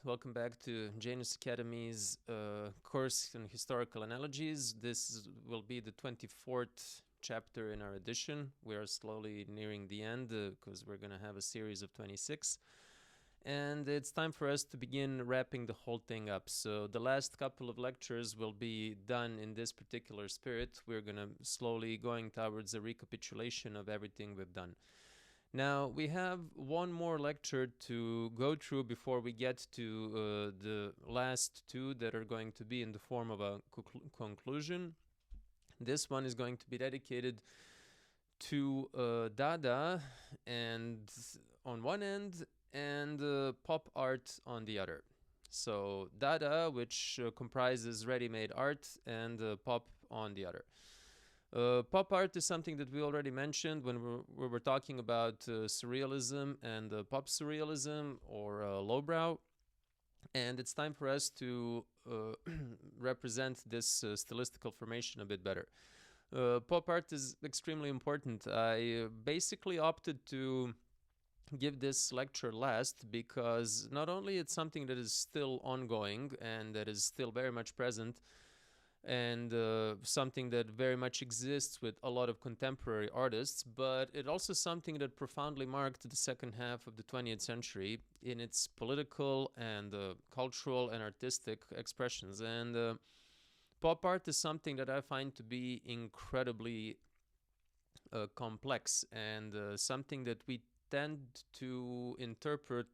Welcome back to Janus Academy's course in historical analogies. This will be the 24th chapter in our edition. We are slowly nearing the end because we're going to have a series of 26. And it's time for us to begin wrapping the whole thing up. So the last couple of lectures will be done in this particular spirit. We're going to slowly going towards a recapitulation of everything we've done. Now, we have one more lecture to go through before we get to the last two that are going to be in the form of a conclusion. This one is going to be dedicated to Dada and on one end and pop art on the other. So Dada, which comprises ready-made art, and pop on the other. Pop art is something that we already mentioned when we were talking about surrealism and pop surrealism or lowbrow. And it's time for us to represent this stylistical formation a bit better. Pop art is extremely important. I basically opted to give this lecture last because not only it's something that is still ongoing and that is still very much present, and something that very much exists with a lot of contemporary artists, but it also something that profoundly marked the second half of the 20th century in its political and cultural and artistic expressions. And pop art is something that I find to be incredibly complex and something that we tend to interpret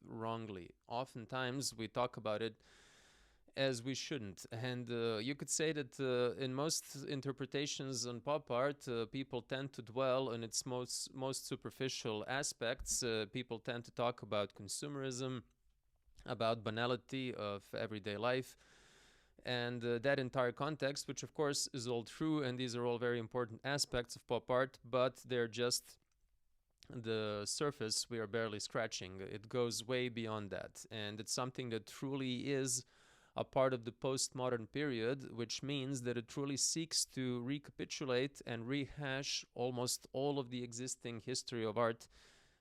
wrongly. Oftentimes we talk about it as we shouldn't. And you could say that in most interpretations on pop art, people tend to dwell on its most superficial aspects. People tend to talk about consumerism, about banality of everyday life, and that entire context, which of course is all true, and these are all very important aspects of pop art, but they're just the surface we are barely scratching. It goes way beyond that, and it's something that truly is a part of the postmodern period, which means that it truly seeks to recapitulate and rehash almost all of the existing history of art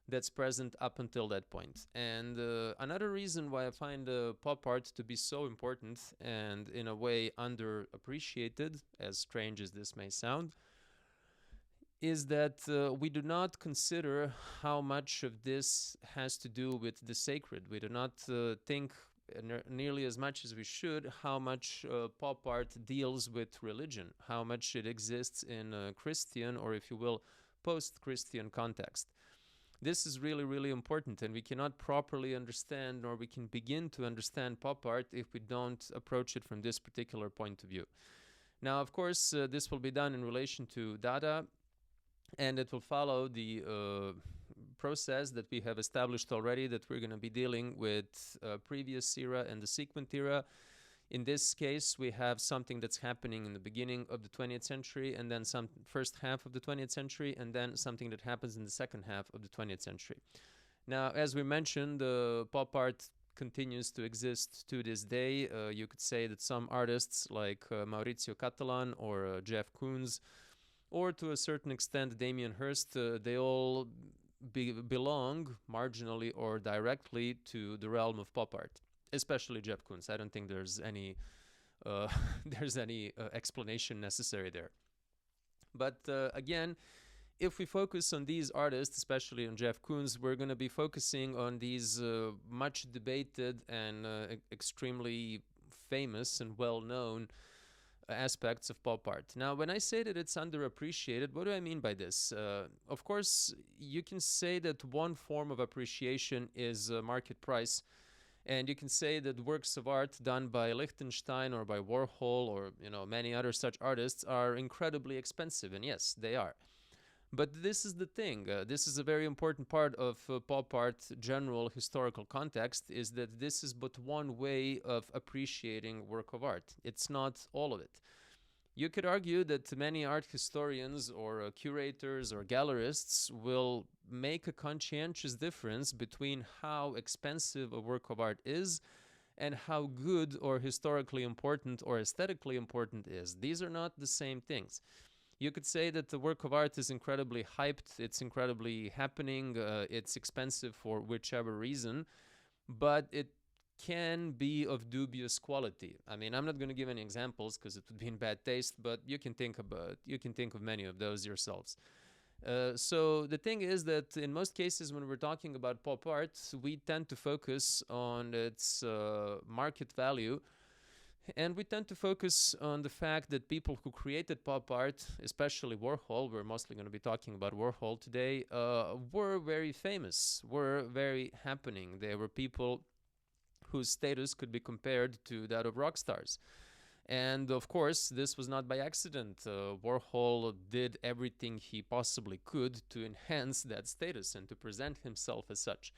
that's present up until that point. And another reason why I find pop art to be so important and in a way underappreciated, as strange as this may sound, is that we do not consider how much of this has to do with the sacred. We do not think nearly as much as we should how much pop art deals with religion, how much it exists in a Christian, or if you will, post-Christian context. This is really, really important, and we cannot properly understand, nor we can begin to understand pop art if we don't approach it from this particular point of view. Now, of course, this will be done in relation to Dada, and it will follow the process that we have established already, that we're going to be dealing with previous era and the sequent era. In this case, we have something that's happening in the beginning of the 20th century, and then some first half of the 20th century, and then something that happens in the second half of the 20th century. Now, as we mentioned, pop art continues to exist to this day. You could say that some artists like Maurizio Catalan or Jeff Koons, or to a certain extent Damien Hirst, they all belong marginally or directly to the realm of pop art, especially Jeff Koons. I don't think there's any explanation necessary there. But again, if we focus on these artists, especially on Jeff Koons, we're going to be focusing on these much debated and extremely famous and well-known aspects of pop art. Now, when I say that it's underappreciated, what do I mean by this? Of course, you can say that one form of appreciation is market price, and you can say that works of art done by Liechtenstein or by Warhol or many other such artists are incredibly expensive, and yes, they are. But this is the thing. This is a very important part of pop art general historical context, is that this is but one way of appreciating work of art. It's not all of it. You could argue that many art historians or curators or gallerists will make a conscientious difference between how expensive a work of art is and how good or historically important or aesthetically important is. These are not the same things. You could say that the work of art is incredibly hyped, it's incredibly happening, it's expensive for whichever reason, but it can be of dubious quality. I mean, I'm not going to give any examples because it would be in bad taste, but you can think of many of those yourselves. So the thing is that in most cases, when we're talking about pop art, we tend to focus on its market value, and we tend to focus on the fact that people who created pop art, especially Warhol, we're mostly going to be talking about Warhol today, were very famous, were very happening. They were people whose status could be compared to that of rock stars. And of course, this was not by accident. Warhol did everything he possibly could to enhance that status and to present himself as such.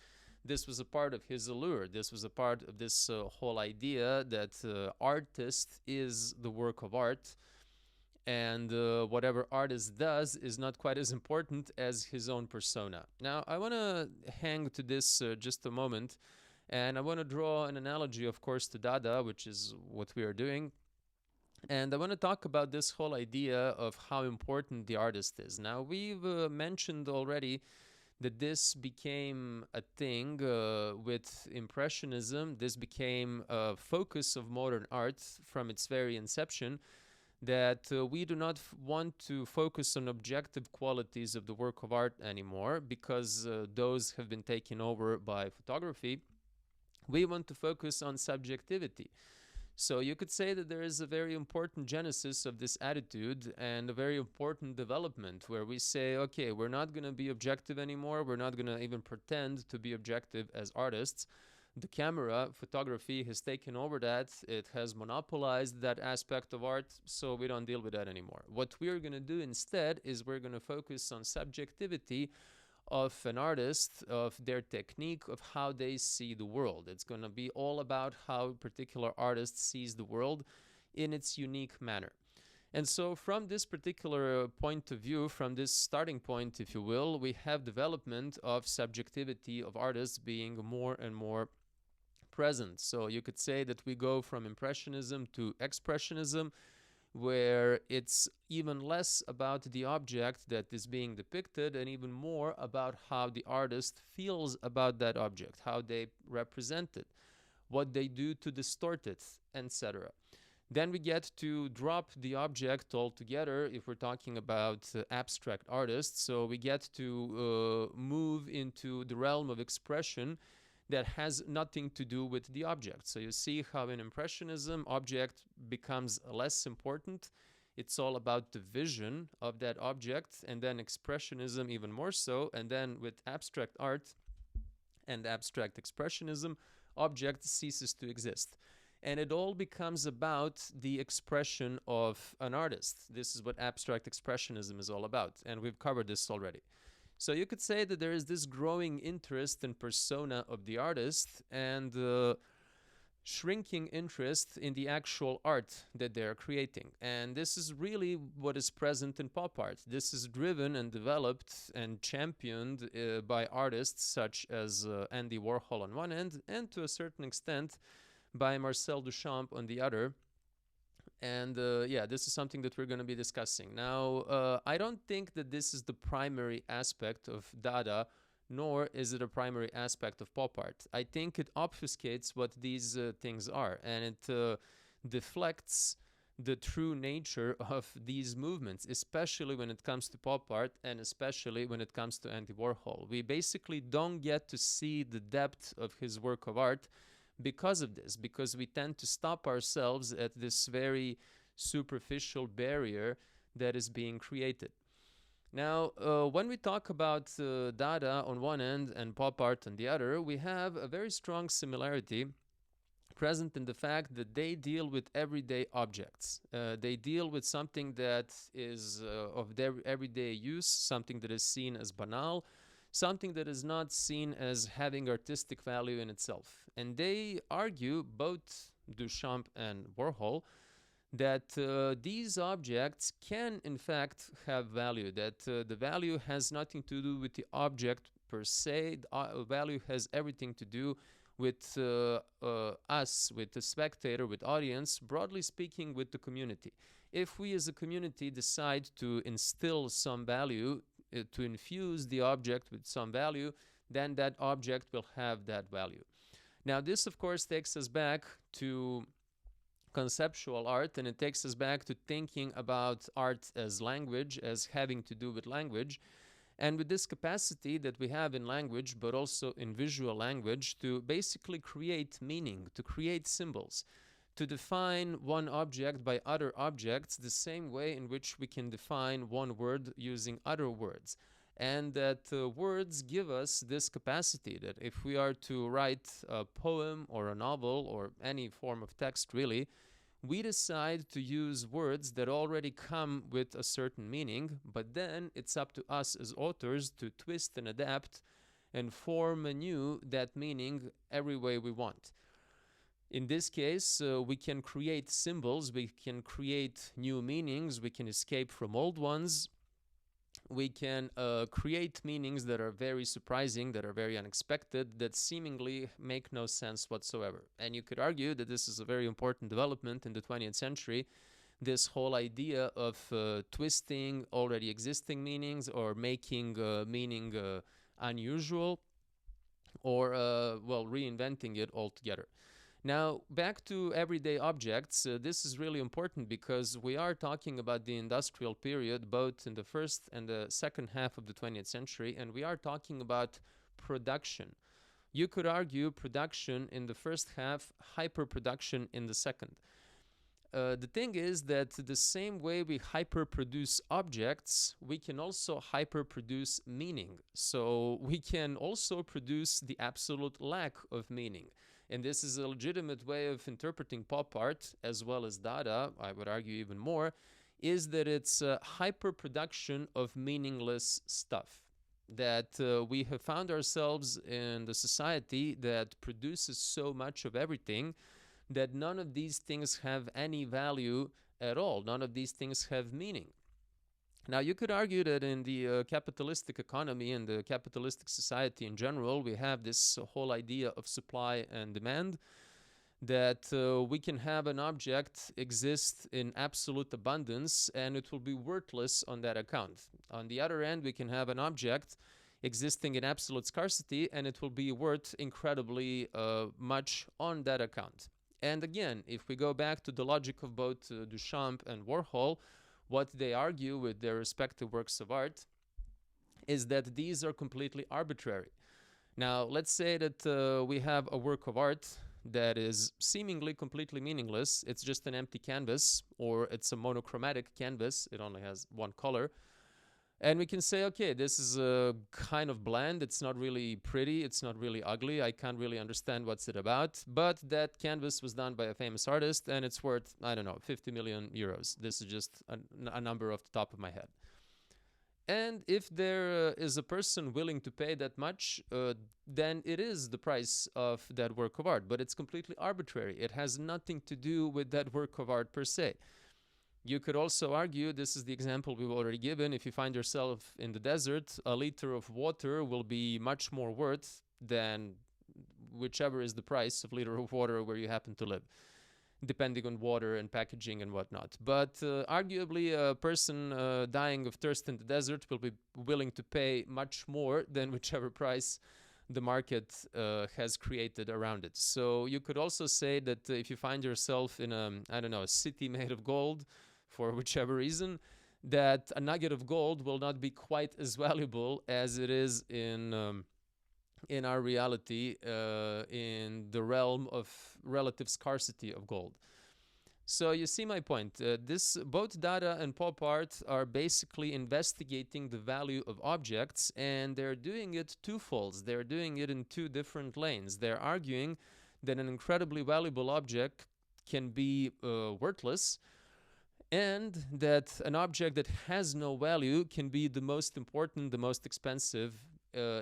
This was a part of his allure. This was a part of this whole idea that artist is the work of art, and whatever artist does is not quite as important as his own persona. Now, I want to hang to this just a moment, and I want to draw an analogy, of course, to Dada, which is what we are doing. And I want to talk about this whole idea of how important the artist is. Now, we've mentioned already that this became a thing with Impressionism. This became a focus of modern art from its very inception, that we do not want to focus on objective qualities of the work of art anymore because those have been taken over by photography. We want to focus on subjectivity. So you could say that there is a very important genesis of this attitude and a very important development where we say, okay, we're not going to be objective anymore. We're not going to even pretend to be objective as artists. The camera, photography, has taken over that. It has monopolized that aspect of art, so we don't deal with that anymore. What we're going to do instead is we're going to focus on subjectivity of an artist, of their technique, of how they see the world. It's going to be all about how a particular artist sees the world in its unique manner. And so from this particular point of view, from this starting point, if you will, we have development of subjectivity of artists being more and more present. So you could say that we go from Impressionism to Expressionism, where it's even less about the object that is being depicted and even more about how the artist feels about that object, how they represent it, what they do to distort it, etc. Then we get to drop the object altogether if we're talking about abstract artists. So we get to move into the realm of expression that has nothing to do with the object. So you see how in Impressionism, object becomes less important. It's all about the vision of that object, and then Expressionism even more so. And then with abstract art and abstract expressionism, object ceases to exist. And it all becomes about the expression of an artist. This is what abstract expressionism is all about, and we've covered this already. So you could say that there is this growing interest in persona of the artist and shrinking interest in the actual art that they are creating. And this is really what is present in pop art. This is driven and developed and championed by artists such as Andy Warhol on one end, and to a certain extent by Marcel Duchamp on the other. And yeah, this is something that we're going to be discussing. Now, I don't think that this is the primary aspect of Dada, nor is it a primary aspect of pop art. I think it obfuscates what these things are, and it deflects the true nature of these movements, especially when it comes to pop art and especially when it comes to Andy Warhol. We basically don't get to see the depth of his work of art because of this, because we tend to stop ourselves at this very superficial barrier that is being created. Now, when we talk about Dada on one end and pop art on the other, we have a very strong similarity present in the fact that they deal with everyday objects. They deal with something that is of their everyday use, something that is seen as banal, something that is not seen as having artistic value in itself. And they argue, both Duchamp and Warhol, that these objects can in fact have value, that the value has nothing to do with the object per se. The value has everything to do with us, with the spectator, with audience, broadly speaking, with the community. If we as a community decide to instill some value, to infuse the object with some value, then that object will have that value. Now, this, of course, takes us back to conceptual art, and it takes us back to thinking about art as language, as having to do with language. And with this capacity that we have in language, but also in visual language, to basically create meaning, to create symbols, to define one object by other objects, the same way in which we can define one word using other words. And that words give us this capacity that if we are to write a poem or a novel or any form of text, really, we decide to use words that already come with a certain meaning, but then it's up to us as authors to twist and adapt and form anew that meaning every way we want. In this case, we can create symbols, we can create new meanings, we can escape from old ones, we can create meanings that are very surprising, that are very unexpected, that seemingly make no sense whatsoever. And you could argue that this is a very important development in the 20th century, this whole idea of twisting already existing meanings or making meaning unusual or, reinventing it altogether. Now, back to everyday objects, this is really important because we are talking about the industrial period, both in the first and the second half of the 20th century, and we are talking about production. You could argue production in the first half, hyperproduction in the second. The thing is that the same way we hyperproduce objects, we can also hyperproduce meaning. So we can also produce the absolute lack of meaning. And this is a legitimate way of interpreting pop art, as well as Dada, I would argue even more, is that it's a hyperproduction of meaningless stuff. That we have found ourselves in the society that produces so much of everything that none of these things have any value at all. None of these things have meaning. Now, you could argue that in the capitalistic economy and the capitalistic society in general, we have this whole idea of supply and demand, that we can have an object exist in absolute abundance and it will be worthless on that account. On the other end, we can have an object existing in absolute scarcity and it will be worth incredibly much on that account. And again, if we go back to the logic of both Duchamp and Warhol, what they argue with their respective works of art is that these are completely arbitrary. Now, let's say that we have a work of art that is seemingly completely meaningless. It's just an empty canvas, or it's a monochromatic canvas. It only has one color. And we can say, okay, this is a kind of bland. It's not really pretty. It's not really ugly. I can't really understand what's it about. But that canvas was done by a famous artist, and it's worth, I don't know, 50 million euros. This is just a number off the top of my head. And if there is a person willing to pay that much, then it is the price of that work of art. But it's completely arbitrary. It has nothing to do with that work of art per se. You could also argue, this is the example we've already given, if you find yourself in the desert, a liter of water will be much more worth than whichever is the price of liter of water where you happen to live, depending on water and packaging and whatnot. But arguably, a person dying of thirst in the desert will be willing to pay much more than whichever price the market has created around it. So you could also say that if you find yourself in a city made of gold, for whichever reason, that a nugget of gold will not be quite as valuable as it is in our reality, in the realm of relative scarcity of gold. So you see my point. Both Dada and pop art are basically investigating the value of objects, and they're doing it twofolds. They're doing it in two different lanes. They're arguing that an incredibly valuable object can be worthless, and that an object that has no value can be the most important, the most expensive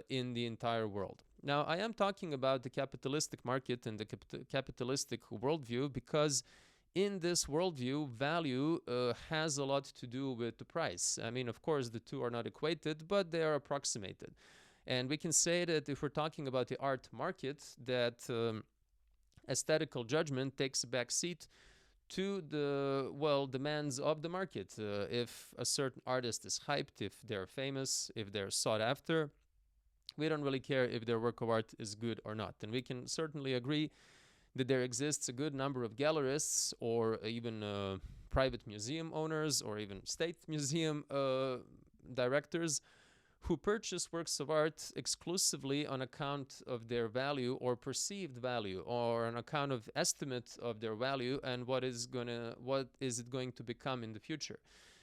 in the entire world. Now, I am talking about the capitalistic market and the capitalistic worldview because in this worldview, value has a lot to do with the price. I mean, of course, the two are not equated, but they are approximated. And we can say that if we're talking about the art market, that aesthetical judgment takes a back seat to the, demands of the market. If a certain artist is hyped, if they're famous, if they're sought after, We don't really care if their work of art is good or not. And we can certainly agree that there exists a good number of gallerists or even private museum owners or even state museum directors who purchase works of art exclusively on account of their value or perceived value, or on account of estimate of their value and what is it going to become in the future.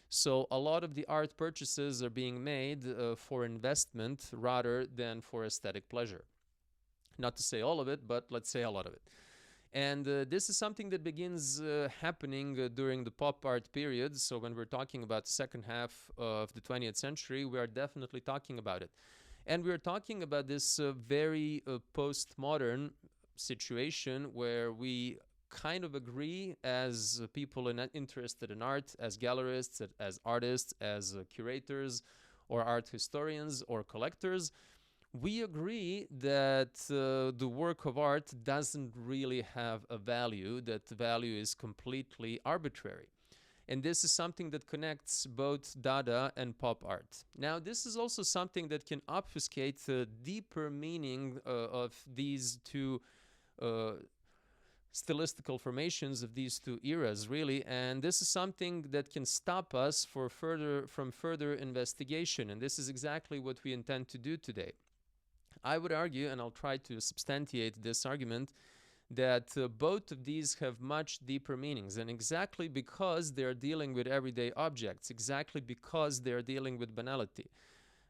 So a lot of the art purchases are being made for investment rather than for aesthetic pleasure. Not to say all of it, but let's say a lot of it. And this is something that begins happening during the pop art period. So when we're talking about the second half of the 20th century, we are definitely talking about it. And we're talking about this very postmodern situation where we kind of agree as people interested in art, as gallerists, as artists, as curators, or art historians, or collectors. We agree that the work of art doesn't really have a value, that the value is completely arbitrary. And this is something that connects both Dada and pop art. Now, this is also something that can obfuscate the deeper meaning of these two stylistical formations of these two eras, really. And this is something that can stop us from further investigation. And this is exactly what we intend to do today. I would argue, and I'll try to substantiate this argument, that both of these have much deeper meanings. And exactly because they're dealing with everyday objects, exactly because they're dealing with banality.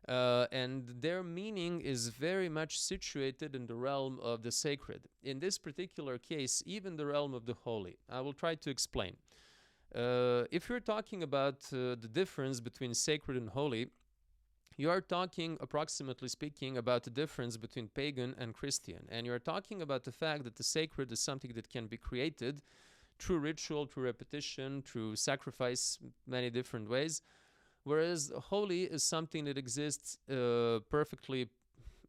And their meaning is very much situated in the realm of the sacred. In this particular case, even the realm of the holy. I will try to explain. If you're talking about the difference between sacred and holy, you are talking, approximately speaking, about the difference between pagan and Christian. And you're talking about the fact that the sacred is something that can be created through ritual, through repetition, through sacrifice, many different ways. Whereas holy is something that exists perfectly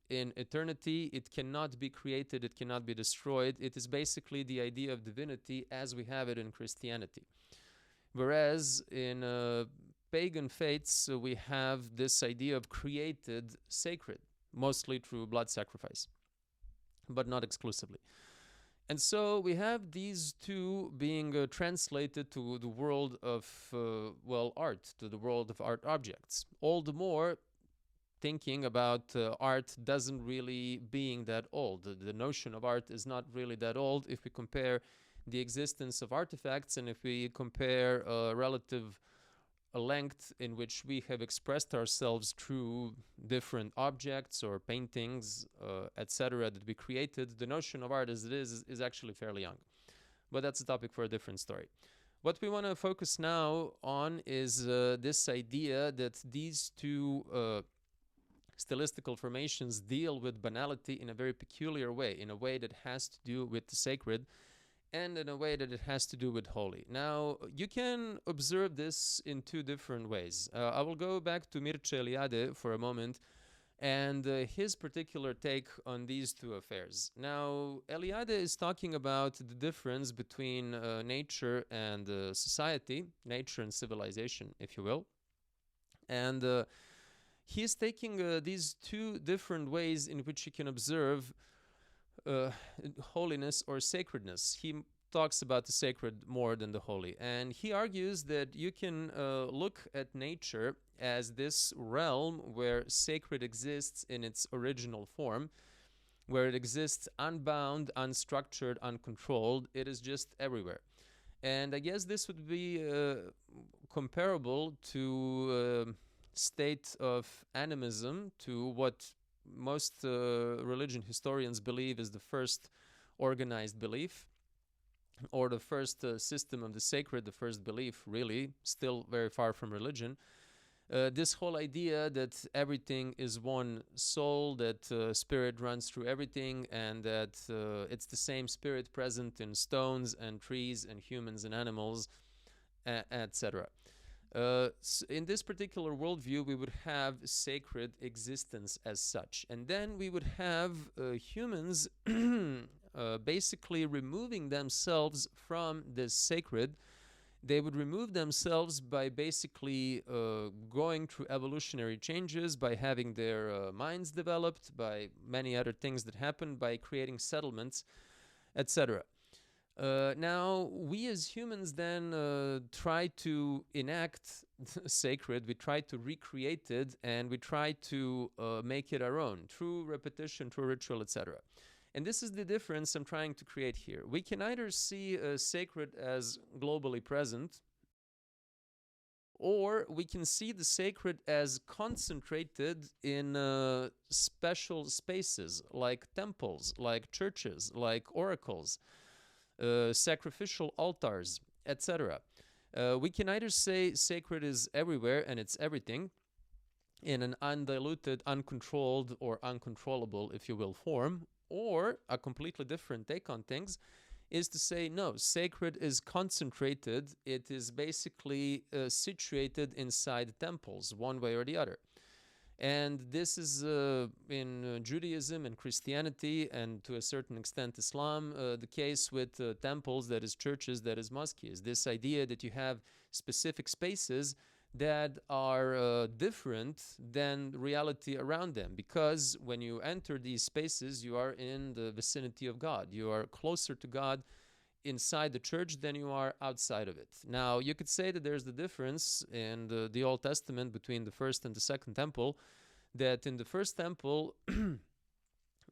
in eternity. It cannot be created, it cannot be destroyed. It is basically the idea of divinity as we have it in Christianity. Whereas in pagan faiths, we have this idea of created sacred, mostly through blood sacrifice, but not exclusively. And so we have these two being translated to the world of, art, to the world of art objects. All the more thinking about art doesn't really being that old. The notion of art is not really that old if we compare the existence of artifacts and if we compare relative length in which we have expressed ourselves through different objects or paintings, etc., that we created. The notion of art as it is actually fairly young. But that's a topic for a different story. What we want to focus now on is this idea that these two stylistical formations deal with banality in a very peculiar way, in a way that has to do with the sacred, and in a way that it has to do with holy. Now, you can observe this in two different ways. I will go back to Mircea Eliade for a moment and his particular take on these two affairs. Now, Eliade is talking about the difference between nature and society, nature and civilization, if you will. And he is taking these two different ways in which you can observe holiness or sacredness. He talks about the sacred more than the holy. And he argues that you can look at nature as this realm where sacred exists in its original form, where it exists unbound, unstructured, uncontrolled. It is just everywhere. And I guess this would be comparable to state of animism, to what most religion historians believe is the first organized belief, or the first system of the sacred, the first belief, really, still very far from religion. This whole idea that everything is one soul, that spirit runs through everything, and that it's the same spirit present in stones and trees and humans and animals, etc. In this particular worldview, we would have sacred existence as such. And then we would have humans basically removing themselves from this sacred They would remove themselves by basically going through evolutionary changes, by having their minds developed, by many other things that happen, by creating settlements, etc. Now, we as humans then try to enact sacred, we try to recreate it, and we try to make it our own through repetition, through ritual, etc. And this is the difference I'm trying to create here. We can either see sacred as globally present, or we can see the sacred as concentrated in special spaces like temples, like churches, like oracles, sacrificial altars, etc. We can either say sacred is everywhere and it's everything in an undiluted, uncontrolled, or uncontrollable, if you will, form, or a completely different take on things is to say, no, sacred is concentrated. It is basically situated inside temples, one way or the other. And this is in Judaism and Christianity, and to a certain extent Islam, the case with temples, that is churches, that is mosques. This idea that you have specific spaces that are different than reality around them, because when you enter these spaces, you are in the vicinity of God. You are closer to God inside the church than you are outside of it. Now, you could say that there's the difference in the Old Testament between the first and the second temple, that in the first temple,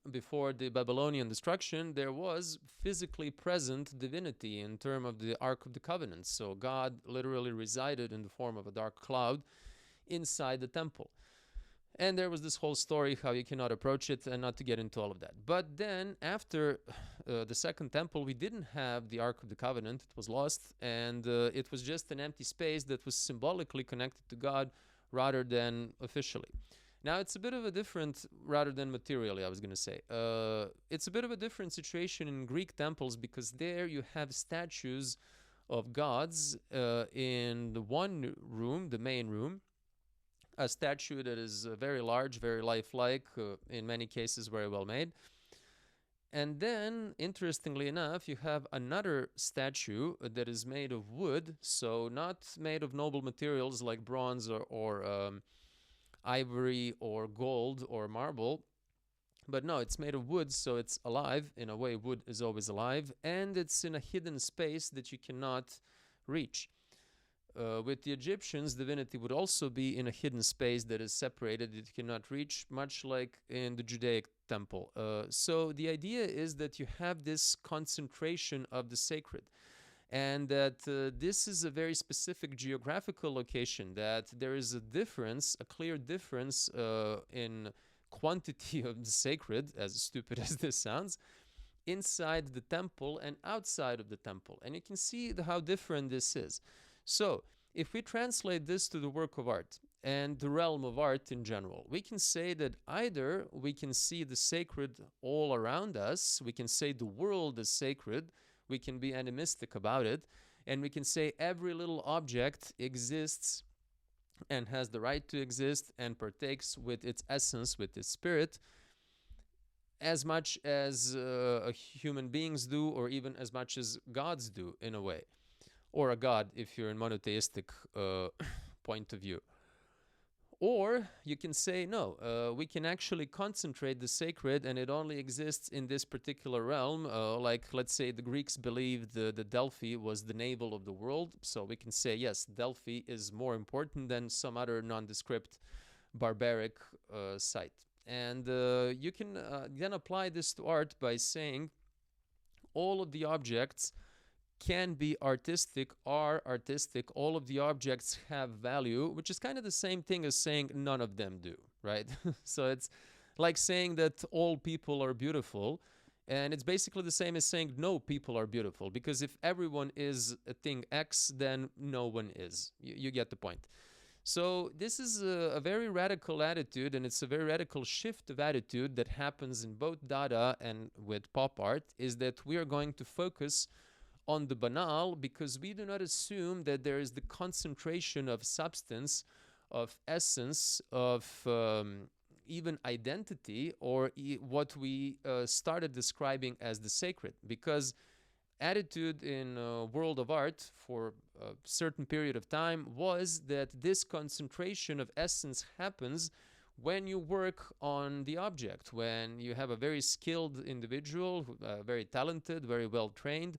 before the Babylonian destruction, there was physically present divinity in terms of the Ark of the Covenant. So God literally resided in the form of a dark cloud inside the temple. And there was this whole story how you cannot approach it, and not to get into all of that. But then after the second temple, we didn't have the Ark of the Covenant. It was lost, and it was just an empty space that was symbolically connected to God rather than officially. Now, it's a bit of a different, rather than materially, I was going to say. It's a bit of a different situation in Greek temples, because there you have statues of gods in the one room, the main room, a statue that is very large, very lifelike, in many cases very well made. And then, interestingly enough, you have another statue that is made of wood, so not made of noble materials like bronze or ivory or gold or marble, but no, it's made of wood, so it's alive. In a way, wood is always alive, and it's in a hidden space that you cannot reach. With the Egyptians, divinity would also be in a hidden space that is separated, that you cannot reach, much like in the Judaic temple. So the idea is that you have this concentration of the sacred, and that this is a very specific geographical location, that there is a difference, a clear difference in quantity of the sacred, as stupid as this sounds, inside the temple and outside of the temple. And you can see how different this is. So, if we translate this to the work of art and the realm of art in general, we can say that either we can see the sacred all around us, we can say the world is sacred, we can be animistic about it, and we can say every little object exists and has the right to exist and partakes with its essence, with its spirit, as much as human beings do, or even as much as gods do, in a way. Or a god, if you're in monotheistic point of view. Or you can say, no, we can actually concentrate the sacred, and it only exists in this particular realm. Like, let's say the Greeks believed the Delphi was the navel of the world. So we can say, yes, Delphi is more important than some other nondescript barbaric site. And you can then apply this to art by saying all of the objects can be artistic, are artistic, all of the objects have value, which is kind of the same thing as saying none of them do, right? So it's like saying that all people are beautiful, and it's basically the same as saying no people are beautiful, because if everyone is a thing X, then no one is. You get the point. So this is a very radical attitude, and it's a very radical shift of attitude that happens in both Dada and with pop art, is that we are going to focus on the banal, because we do not assume that there is the concentration of substance, of essence, of even identity, or what we started describing as the sacred. Because attitude in world of art for a certain period of time was that this concentration of essence happens when you work on the object, when you have a very skilled individual, very talented, very well trained,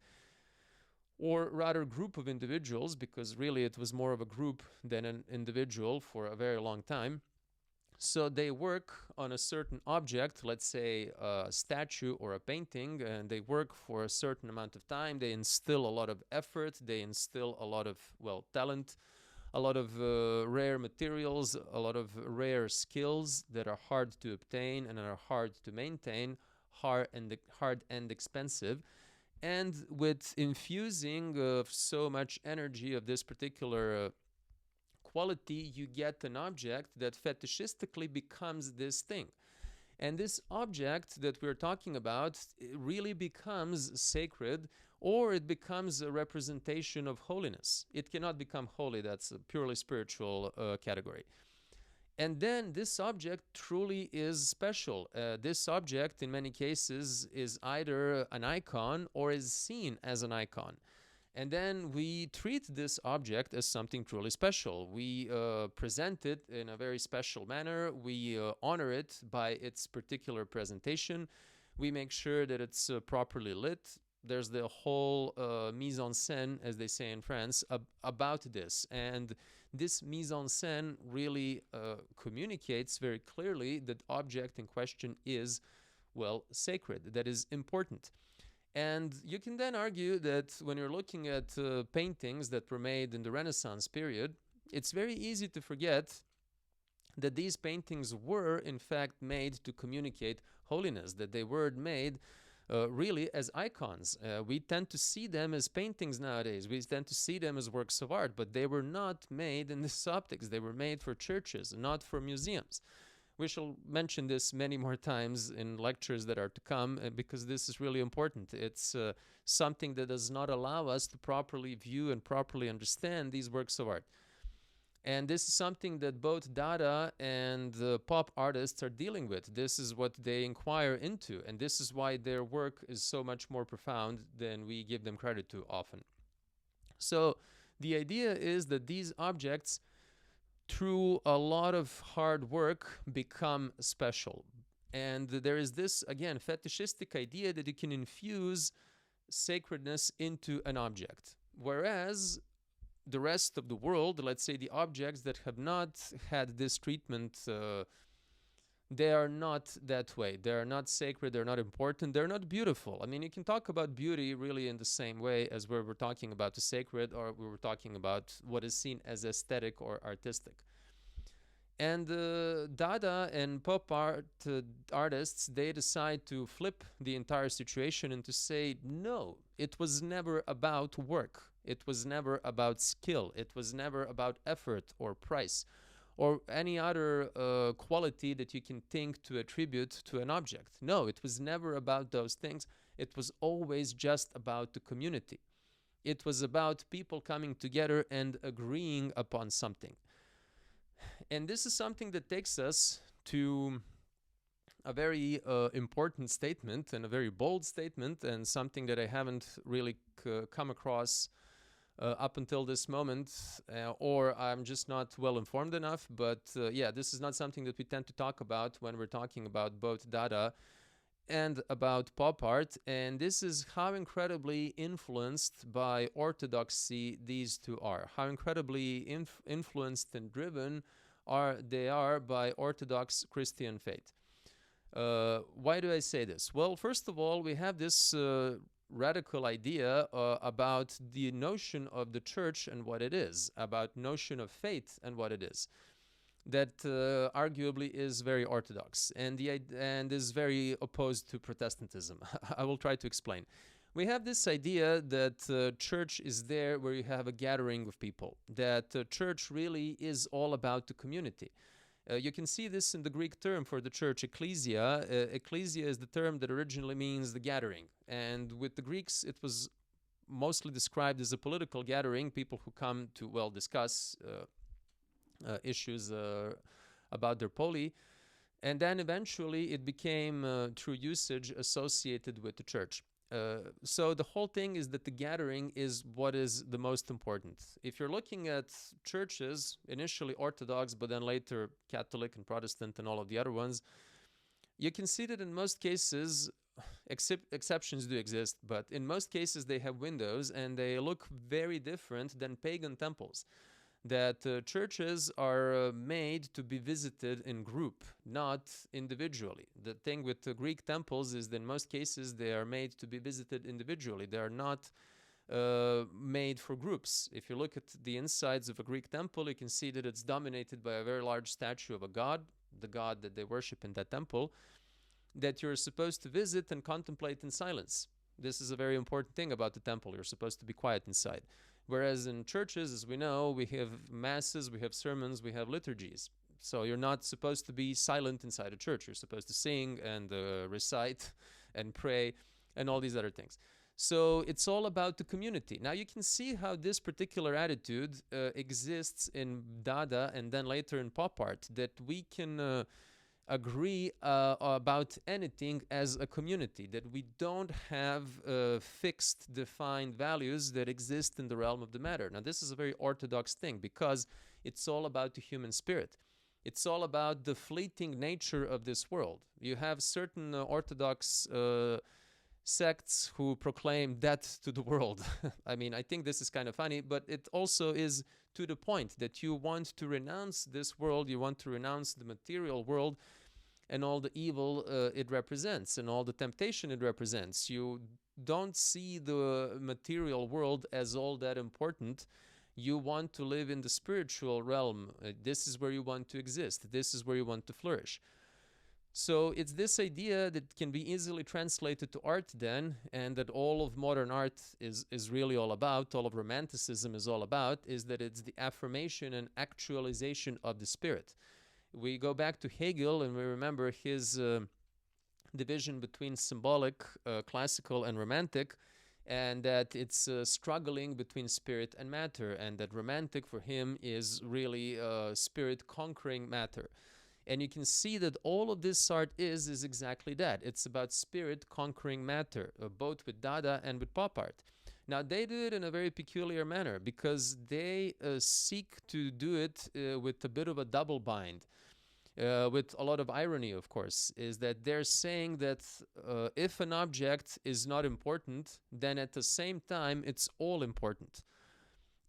or rather group of individuals, because really it was more of a group than an individual for a very long time. So they work on a certain object, let's say a statue or a painting, and they work for a certain amount of time. They instill a lot of effort, they instill a lot of, well, talent, a lot of rare materials, a lot of rare skills that are hard to obtain and are hard to maintain, hard and expensive. And with infusing of so much energy of this particular quality, you get an object that fetishistically becomes this thing. And this object that we're talking about really becomes sacred, or it becomes a representation of holiness. It cannot become holy, that's a purely spiritual category. And then this object truly is special. This object, in many cases, is either an icon or is seen as an icon. And then we treat this object as something truly special. We present it in a very special manner. We honor it by its particular presentation. We make sure that it's properly lit. There's the whole mise en scène, as they say in France, about this. And this mise en scène really communicates very clearly that object in question is, well, sacred, that is important. And you can then argue that when you're looking at paintings that were made in the Renaissance period, it's very easy to forget that these paintings were in fact made to communicate holiness, that they were made really as icons. We tend to see them as paintings nowadays. We tend to see them as works of art, but they were not made in this optics. They were made for churches, not for museums. We shall mention this many more times in lectures that are to come because this is really important. It's something that does not allow us to properly view and properly understand these works of art. And this is something that both Dada and pop artists are dealing with. This is what they inquire into, and this is why their work is so much more profound than we give them credit to often. So the idea is that these objects, through a lot of hard work, become special. And there is this, again, fetishistic idea that you can infuse sacredness into an object. Whereas the rest of the world, let's say the objects that have not had this treatment, they are not that way. They are not sacred, they're not important, they're not beautiful. I mean, you can talk about beauty really in the same way as where we're talking about the sacred, or we were talking about what is seen as aesthetic or artistic. And Dada and pop art artists, they decide to flip the entire situation and to say, no, it was never about work. It was never about skill. It was never about effort or price or any other quality that you can think to attribute to an object. No, it was never about those things. It was always just about the community. It was about people coming together and agreeing upon something. And this is something that takes us to a very important statement and a very bold statement, and something that I haven't really come across up until this moment, or I'm just not well informed enough. But yeah, this is not something that we tend to talk about when we're talking about both Dada and about pop art. And this is how incredibly influenced by orthodoxy these two are, how incredibly influenced and driven they are by Orthodox Christian faith. Why do I say this? Well, first of all, we have this radical idea about the notion of the church and what it is, about notion of faith and what it is, that arguably is very orthodox and is very opposed to Protestantism. I will try to explain. We have this idea that church is there where you have a gathering of people, that church really is all about the community. You can see this in the Greek term for the church, ecclesia. Ecclesia is the term that originally means the gathering. And with the Greeks, it was mostly described as a political gathering, people who come to, well, discuss issues about their poli. And then eventually it became, through usage, associated with the church. So the whole thing is that the gathering is what is the most important. If you're looking at churches, initially Orthodox, but then later Catholic and Protestant and all of the other ones, you can see that in most cases, exceptions do exist, but in most cases they have windows and they look very different than pagan temples. That churches are made to be visited in group, not individually. The thing with the Greek temples is that in most cases they are made to be visited individually. They are not made for groups. If you look at the insides of a Greek temple, you can see that it's dominated by a very large statue of a god, the god that they worship in that temple, that you're supposed to visit and contemplate in silence. This is a very important thing about the temple. You're supposed to be quiet inside. Whereas in churches, as we know, we have masses, we have sermons, we have liturgies. So you're not supposed to be silent inside a church. You're supposed to sing and recite and pray and all these other things. So it's all about the community. Now you can see how this particular attitude exists in Dada and then later in pop art, that we can agree about anything as a community, that we don't have fixed, defined values that exist in the realm of the matter. Now, this is a very Orthodox thing because it's all about the human spirit. It's all about the fleeting nature of this world. You have certain Orthodox sects who proclaim death to the world. I mean, I think this is kind of funny, but it also is to the point that you want to renounce this world, you want to renounce the material world and all the evil it represents and all the temptation it represents. You don't see the material world as all that important. You want to live in the spiritual realm. This is where you want to exist. This is where you want to flourish. So it's this idea that can be easily translated to art then, and that all of modern art is really all about, all of Romanticism is all about, is that it's the affirmation and actualization of the spirit. We go back to Hegel and we remember his division between symbolic, classical, and romantic, and that it's struggling between spirit and matter, and that romantic for him is really spirit conquering matter. And you can see that all of this art is exactly that. It's about spirit conquering matter, both with Dada and with pop art. Now, they do it in a very peculiar manner because they seek to do it with a bit of a double bind, with a lot of irony, of course, is that they're saying that if an object is not important, then at the same time, it's all important.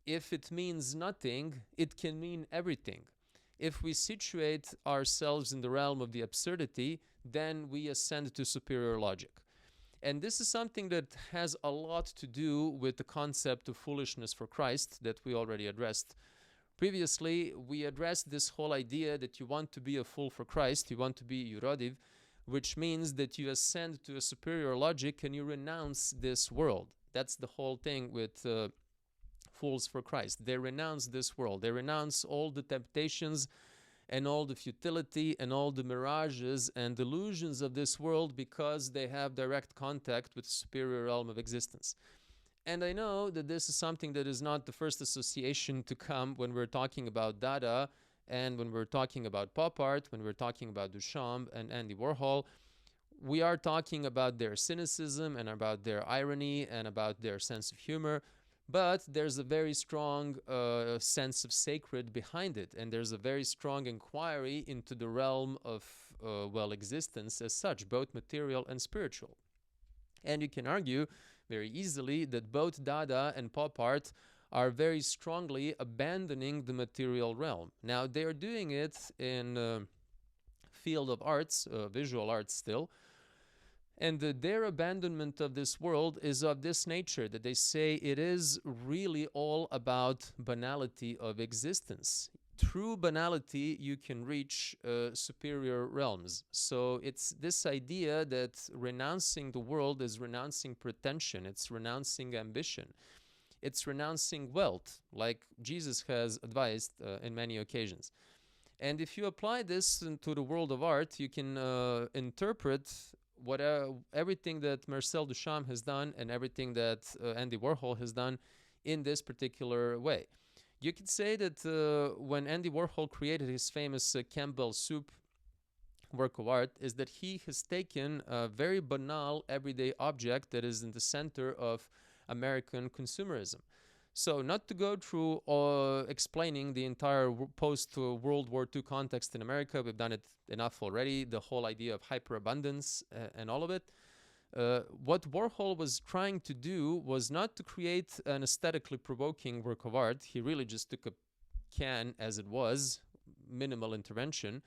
If it means nothing, it can mean everything. If we situate ourselves in the realm of the absurdity, then we ascend to superior logic. And this is something that has a lot to do with the concept of foolishness for Christ that we already addressed. Previously, we addressed this whole idea that you want to be a fool for Christ, you want to be Eurodiv, which means that you ascend to a superior logic and you renounce this world. That's the whole thing with fools for Christ. They renounce this world. They renounce all the temptations and all the futility and all the mirages and delusions of this world because they have direct contact with the superior realm of existence. And I know that this is something that is not the first association to come when we're talking about Dada and when we're talking about pop art, when we're talking about Duchamp and Andy Warhol. We are talking about their cynicism and about their irony and about their sense of humor. But there's a very strong sense of sacred behind it, and there's a very strong inquiry into the realm of, existence as such, both material and spiritual. And you can argue very easily that both Dada and pop art are very strongly abandoning the material realm. Now, they are doing it in field of arts, visual arts still, and their abandonment of this world is of this nature, that they say it is really all about banality of existence. Through banality, you can reach superior realms. So it's this idea that renouncing the world is renouncing pretension, it's renouncing ambition, it's renouncing wealth, like Jesus has advised in many occasions. And if you apply this into the world of art, you can interpret everything that Marcel Duchamp has done and everything that Andy Warhol has done in this particular way. You could say that when Andy Warhol created his famous Campbell soup work of art is that he has taken a very banal everyday object that is in the center of American consumerism. So, not to go through explaining the entire post World War II context in America, we've done it enough already. The whole idea of hyperabundance and all of it. What Warhol was trying to do was not to create an aesthetically provoking work of art. He really just took a can as it was, minimal intervention.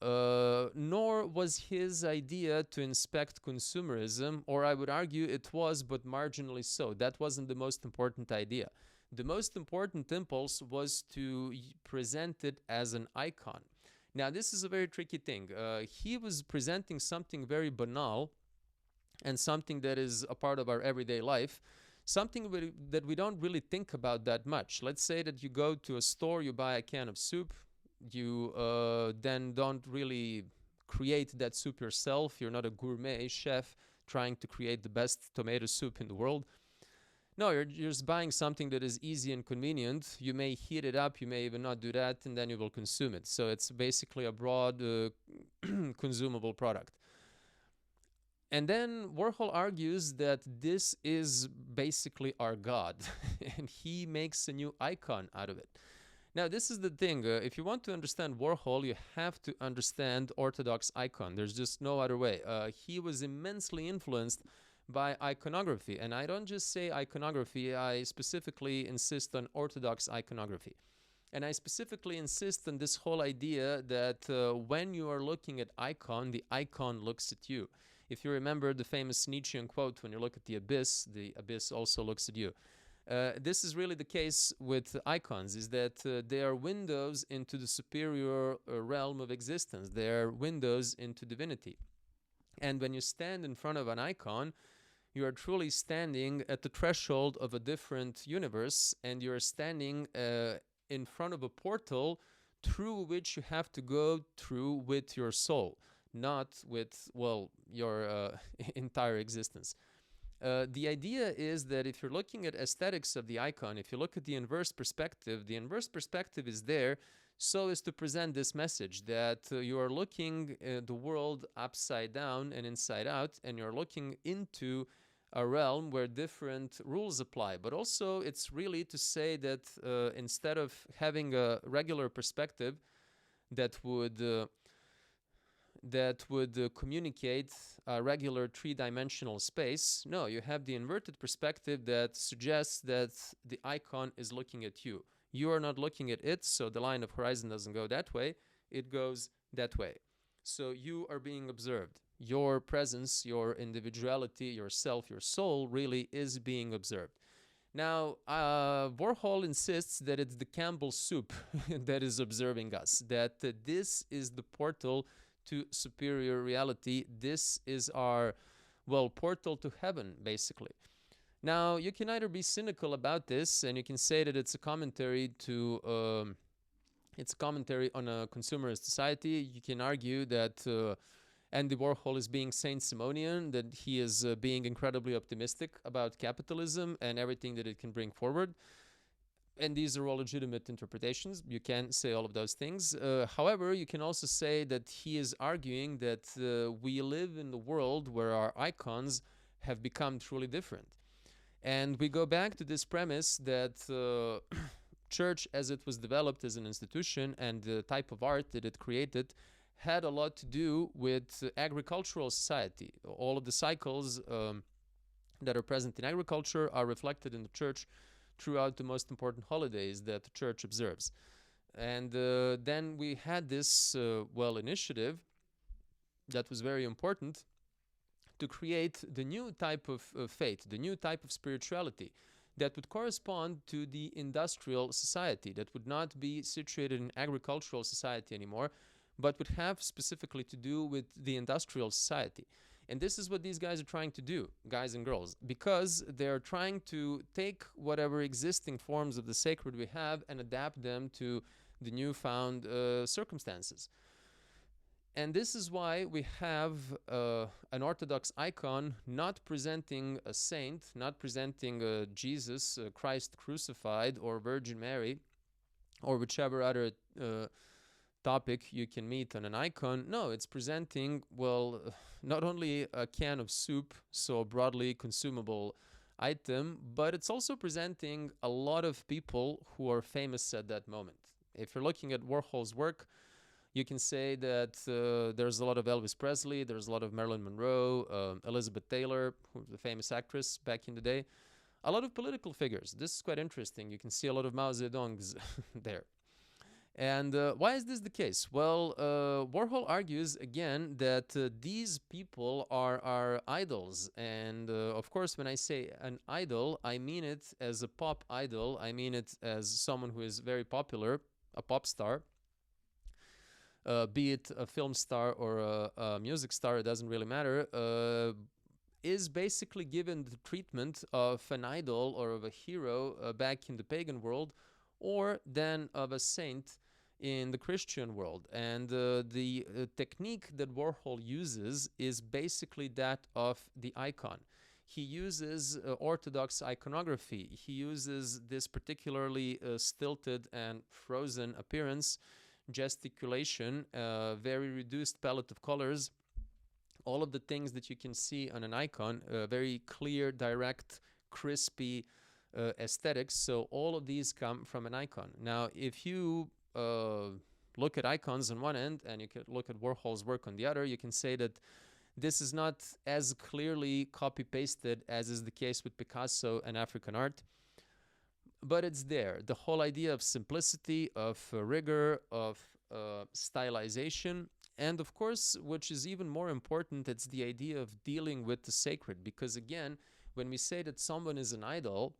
Nor was his idea to inspect consumerism, or I would argue it was, but marginally so. That wasn't the most important idea. The most important impulse was to present it as an icon. Now, this is a very tricky thing. He was presenting something very banal and something that is a part of our everyday life, something that we don't really think about that much. Let's say that you go to a store, you buy a can of soup, you then don't really create that soup yourself. You're not a gourmet chef trying to create the best tomato soup in the world. No, you're just buying something that is easy and convenient. You may heat it up, you may even not do that, and then you will consume it. So it's basically a broad consumable product. And then Warhol argues that this is basically our God, and he makes a new icon out of it. Now, this is the thing. If you want to understand Warhol, you have to understand Orthodox icon. There's just no other way. He was immensely influenced by iconography. And I don't just say iconography, I specifically insist on Orthodox iconography. And I specifically insist on this whole idea that when you are looking at icon, the icon looks at you. If you remember the famous Nietzschean quote, when you look at the abyss also looks at you. This is really the case with icons, is that they are windows into the superior realm of existence. They are windows into divinity. And when you stand in front of an icon, you are truly standing at the threshold of a different universe, and you are standing in front of a portal through which you have to go through with your soul, not with, well, your entire existence. The idea is that if you're looking at aesthetics of the icon, if you look at the inverse perspective is there so as to present this message that you are looking at the world upside down and inside out, and you're looking into a realm where different rules apply. But also it's really to say that instead of having a regular perspective that would communicate a regular three-dimensional space. No, you have the inverted perspective that suggests that the icon is looking at you. You are not looking at it, so the line of horizon doesn't go that way. It goes that way. So you are being observed. Your presence, your individuality, yourself, your soul really is being observed. Now, Warhol insists that it's the Campbell soup that is observing us, that this is the portal to superior reality. This is our, well, portal to heaven, basically. Now, you can either be cynical about this, and you can say that it's a commentary to, it's a commentary on a consumerist society. You can argue that Andy Warhol is being Saint Simonian, that he is being incredibly optimistic about capitalism and everything that it can bring forward. And these are all legitimate interpretations. You can say all of those things. However, you can also say that he is arguing that we live in the world where our icons have become truly different. And we go back to this premise that church, as it was developed as an institution, and the type of art that it created had a lot to do with agricultural society. All of the cycles that are present in agriculture are reflected in the church throughout the most important holidays that the church observes. And then we had this, initiative that was very important to create the new type of faith, the new type of spirituality that would correspond to the industrial society, that would not be situated in agricultural society anymore, but would have specifically to do with the industrial society. And this is what these guys are trying to do, guys and girls, because they're trying to take whatever existing forms of the sacred we have and adapt them to the newfound circumstances. And this is why we have an Orthodox icon not presenting a saint, not presenting Jesus, Christ crucified, or Virgin Mary, or whichever other topic you can meet on an icon. No, it's presenting, well, not only a can of soup, so a broadly consumable item, but it's also presenting a lot of people who are famous at that moment. If you're looking at Warhol's work, you can say that there's a lot of Elvis Presley, there's a lot of Marilyn Monroe, Elizabeth Taylor, who's the famous actress back in the day, a lot of political figures. This is quite interesting. You can see a lot of Mao Zedongs there. And why is this the case? Well, Warhol argues again that these people are idols. And of course, when I say an idol, I mean it as a pop idol. I mean it as someone who is very popular, a pop star. Be it a film star or a music star, it doesn't really matter, is basically given the treatment of an idol or of a hero back in the pagan world, or then of a saint in the Christian world. And the technique that Warhol uses is basically that of the icon. He uses Orthodox iconography. He uses this particularly stilted and frozen appearance, gesticulation, very reduced palette of colors, all of the things that you can see on an icon, very clear, direct, crispy aesthetics. So all of these come from an icon. Now, if you look at icons on one end and you can look at Warhol's work on the other, you can say that this is not as clearly copy-pasted as is the case with Picasso and African art, but it's there. The whole idea of simplicity, of rigor, of stylization, and of course, which is even more important, it's the idea of dealing with the sacred. Because again, when we say that someone is an idol,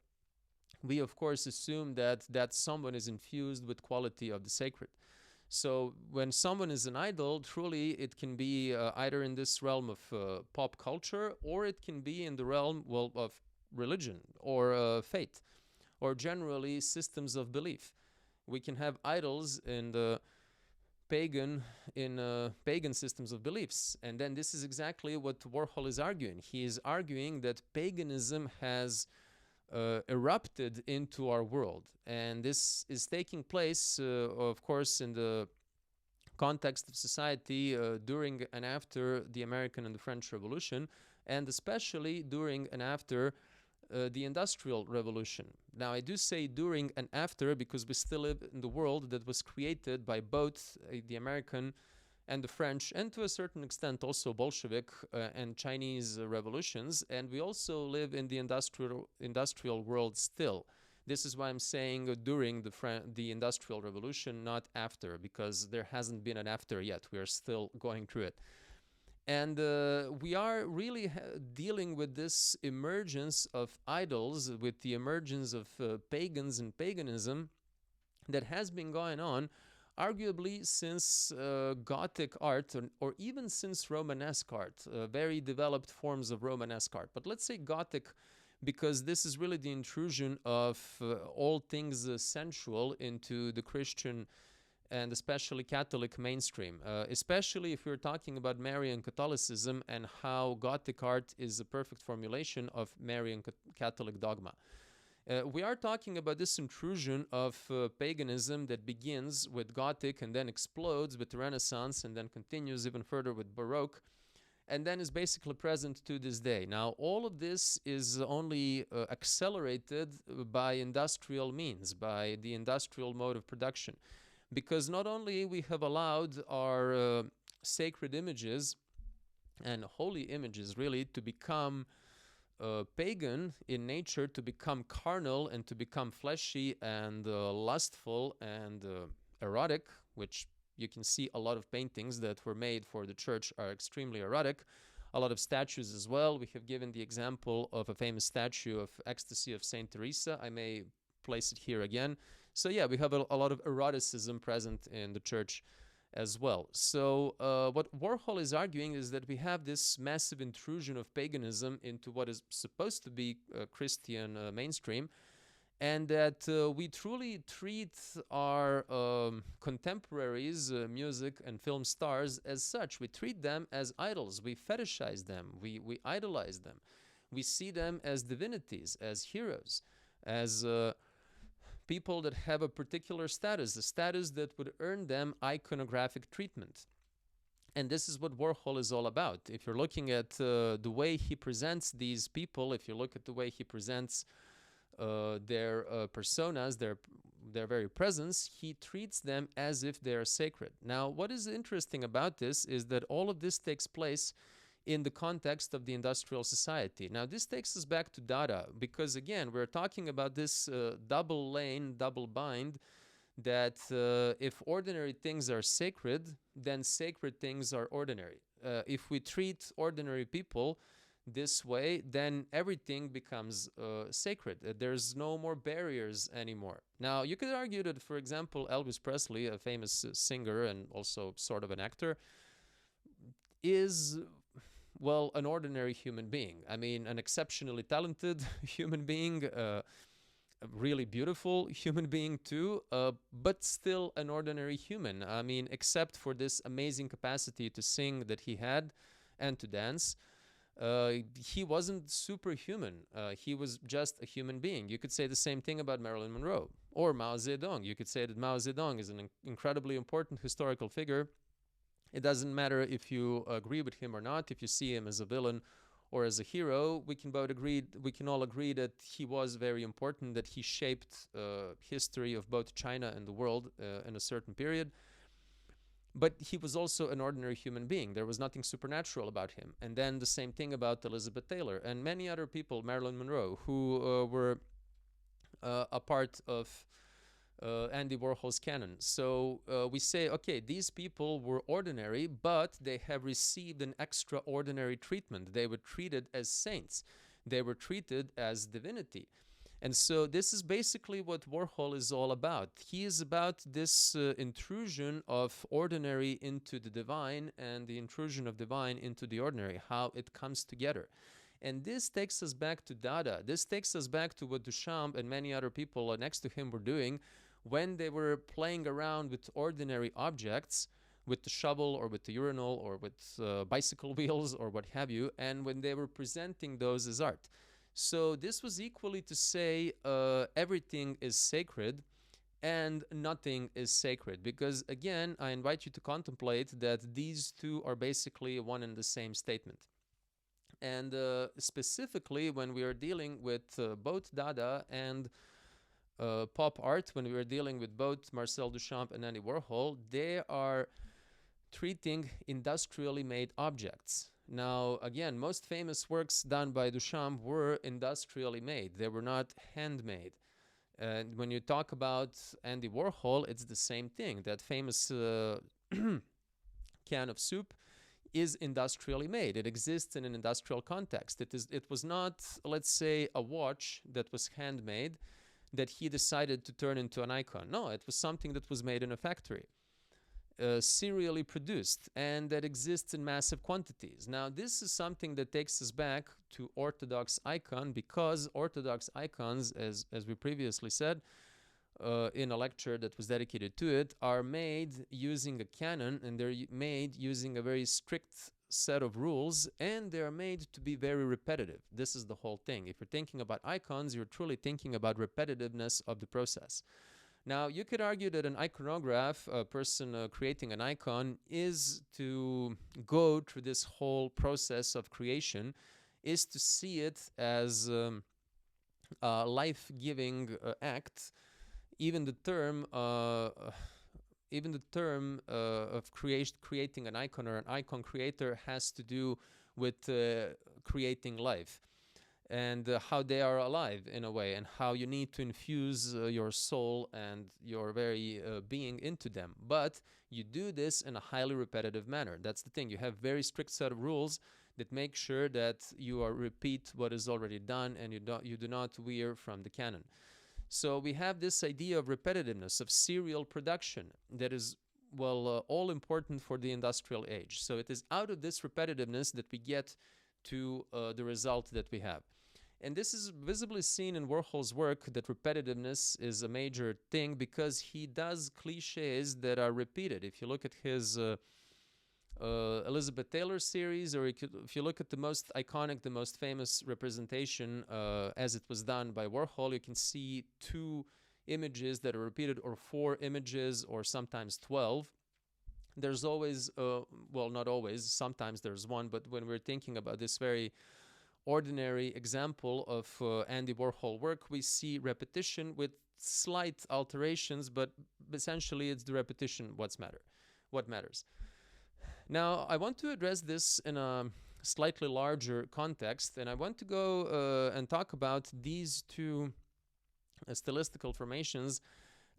we of course assume that that someone is infused with quality of the sacred. So when someone is an idol, truly it can be either in this realm of pop culture, or it can be in the realm, well, of religion or faith, or generally systems of belief. We can have idols in the pagan systems of beliefs, and then this is exactly what Warhol is arguing. He is arguing that paganism has erupted into our world, and this is taking place, of course, in the context of society during and after the American and the French Revolution, and especially during and after the Industrial Revolution. Now, I do say during and after because we still live in the world that was created by both the American and the French, and to a certain extent also Bolshevik and Chinese revolutions, and we also live in the industrial world still. This is why I'm saying during the Industrial Revolution, not after, because there hasn't been an after yet. We are still going through it. And we are really dealing with this emergence of idols, with the emergence of pagans and paganism that has been going on arguably since Gothic art, or even since Romanesque art, very developed forms of Romanesque art. But let's say Gothic, because this is really the intrusion of all things sensual into the Christian and especially Catholic mainstream, especially if we're talking about Marian Catholicism and how Gothic art is a perfect formulation of Marian Catholic dogma. We are talking about this intrusion of paganism that begins with Gothic and then explodes with the Renaissance and then continues even further with Baroque, and then is basically present to this day. Now, all of this is only accelerated by industrial means, by the industrial mode of production. Because not only we have allowed our sacred images and holy images really to become pagan in nature, to become carnal and to become fleshy and lustful and erotic, which you can see a lot of paintings that were made for the church are extremely erotic. A lot of statues as well. We have given the example of a famous statue of Ecstasy of Saint Teresa. I may place it here again. So yeah, we have a lot of eroticism present in the church as well. So what Warhol is arguing is that we have this massive intrusion of paganism into what is supposed to be Christian mainstream, and that we truly treat our contemporaries, music and film stars as such. We treat them as idols. We fetishize them. We idolize them. We see them as divinities, as heroes, as people that have a particular status, a status that would earn them iconographic treatment. And this is what Warhol is all about. If you're looking at the way he presents these people, if you look at the way he presents their personas, their very presence, he treats them as if they are sacred. Now, what is interesting about this is that all of this takes place in the context of the industrial society. Now, this takes us back to Dada, because again, we're talking about this double lane, double bind, that if ordinary things are sacred, then sacred things are ordinary. If we treat ordinary people this way, then everything becomes sacred. There's no more barriers anymore. Now, you could argue that, for example, Elvis Presley, a famous singer and also sort of an actor, is, well, an ordinary human being. I mean, an exceptionally talented human being, a really beautiful human being too, but still an ordinary human. I mean, except for this amazing capacity to sing that he had and to dance, he wasn't superhuman. He was just a human being. You could say the same thing about Marilyn Monroe or Mao Zedong. You could say that Mao Zedong is an incredibly important historical figure. It doesn't matter if you agree with him or not, if you see him as a villain or as a hero. We can all agree that he was very important, that he shaped history of both China and the world in a certain period. But he was also an ordinary human being. There was nothing supernatural about him. And then the same thing about Elizabeth Taylor and many other people, Marilyn Monroe, who were a part of Andy Warhol's canon. So we say, okay, these people were ordinary, but they have received an extraordinary treatment. They were treated as saints. They were treated as divinity. And so this is basically what Warhol is all about. He is about this intrusion of ordinary into the divine and the intrusion of divine into the ordinary, how it comes together. And this takes us back to Dada. This takes us back to what Duchamp and many other people next to him were doing when they were playing around with ordinary objects, with the shovel or with the urinal or with bicycle wheels or what have you, and when they were presenting those as art. So this was equally to say everything is sacred and nothing is sacred, because again, I invite you to contemplate that these two are basically one and the same statement. And specifically when we are dealing with both Dada and pop art, when we are dealing with both Marcel Duchamp and Andy Warhol, they are treating industrially made objects. Now, again, most famous works done by Duchamp were industrially made. They were not handmade. And when you talk about Andy Warhol, it's the same thing. That famous can of soup is industrially made. It exists in an industrial context. It was not, let's say, a watch that was handmade that he decided to turn into an icon. No, it was something that was made in a factory, serially produced, and that exists in massive quantities. Now, this is something that takes us back to Orthodox icon, because Orthodox icons, as we previously said, in a lecture that was dedicated to it, are made using a canon, and they're made using a very strict set of rules, and they're made to be very repetitive. This is the whole thing. If you're thinking about icons, you're truly thinking about repetitiveness of the process. Now, you could argue that an iconograph, a person creating an icon, is to go through this whole process of creation, is to see it as a life-giving act. Even the term of creating an icon or an icon creator has to do with creating life, and how they are alive in a way, and how you need to infuse your soul and your very being into them. But you do this in a highly repetitive manner. That's the thing. You have very strict set of rules that make sure that you repeat what is already done, and you do not veer from the canon. So we have this idea of repetitiveness, of serial production, that is, well, all important for the industrial age. So it is out of this repetitiveness that we get to the result that we have. And this is visibly seen in Warhol's work, that repetitiveness is a major thing, because he does cliches that are repeated. If you look at his Elizabeth Taylor series, or if you look at the most iconic, the most famous representation as it was done by Warhol, you can see two images that are repeated, or 4 images, or sometimes 12. There's always, well, not always, sometimes there's one, but when we're thinking about this very ordinary example of Andy Warhol work, we see repetition with slight alterations, but essentially it's the repetition what matters. Now, I want to address this in a slightly larger context, and I want to go and talk about these two stylistical formations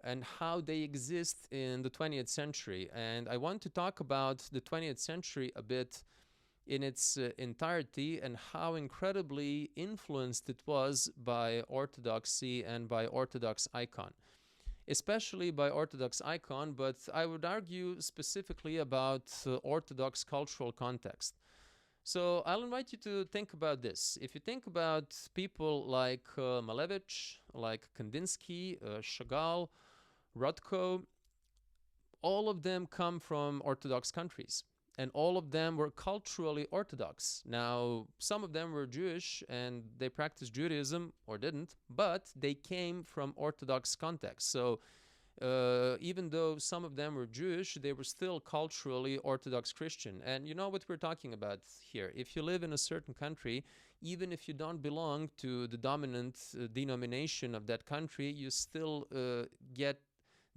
and how they exist in the 20th century. And I want to talk about the 20th century a bit in its entirety and how incredibly influenced it was by Orthodoxy and by Orthodox icon, especially by Orthodox icon, but I would argue specifically about Orthodox cultural context. So I'll invite you to think about this. If you think about people like Malevich, like Kandinsky, Chagall, Rothko, all of them come from Orthodox countries, and all of them were culturally Orthodox. Now, some of them were Jewish and they practiced Judaism or didn't, but they came from Orthodox context. So even though some of them were Jewish, they were still culturally Orthodox Christian. And you know what we're talking about here. If you live in a certain country, even if you don't belong to the dominant denomination of that country, you still get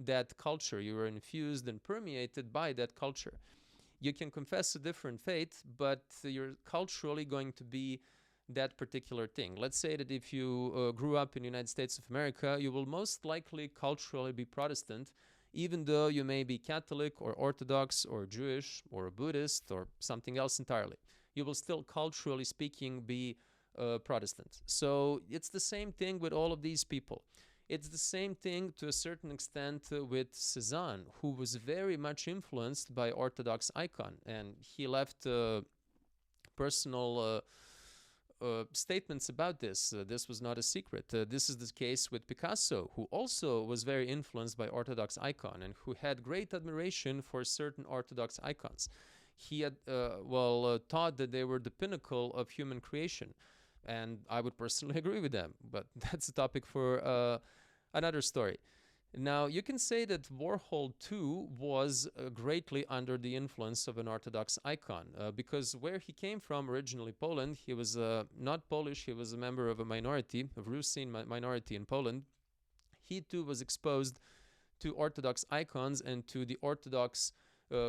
that culture. You are infused and permeated by that culture. You can confess a different faith, but you're culturally going to be that particular thing. Let's say that if you grew up in the United States of America, you will most likely culturally be Protestant, even though you may be Catholic or Orthodox or Jewish or a Buddhist or something else entirely. You will still, culturally speaking, be Protestant. So it's the same thing with all of these people. It's the same thing to a certain extent with Cézanne, who was very much influenced by Orthodox icon, and he left personal statements about this. This was not a secret. This is the case with Picasso, who also was very influenced by Orthodox icon and who had great admiration for certain Orthodox icons. He had, thought that they were the pinnacle of human creation. And I would personally agree with them, but that's a topic for another story. Now, you can say that Warhol too was greatly under the influence of an Orthodox icon because where he came from, originally Poland, he was not Polish, he was a member of a minority, a Rusin minority in Poland. He too was exposed to Orthodox icons and to the Orthodox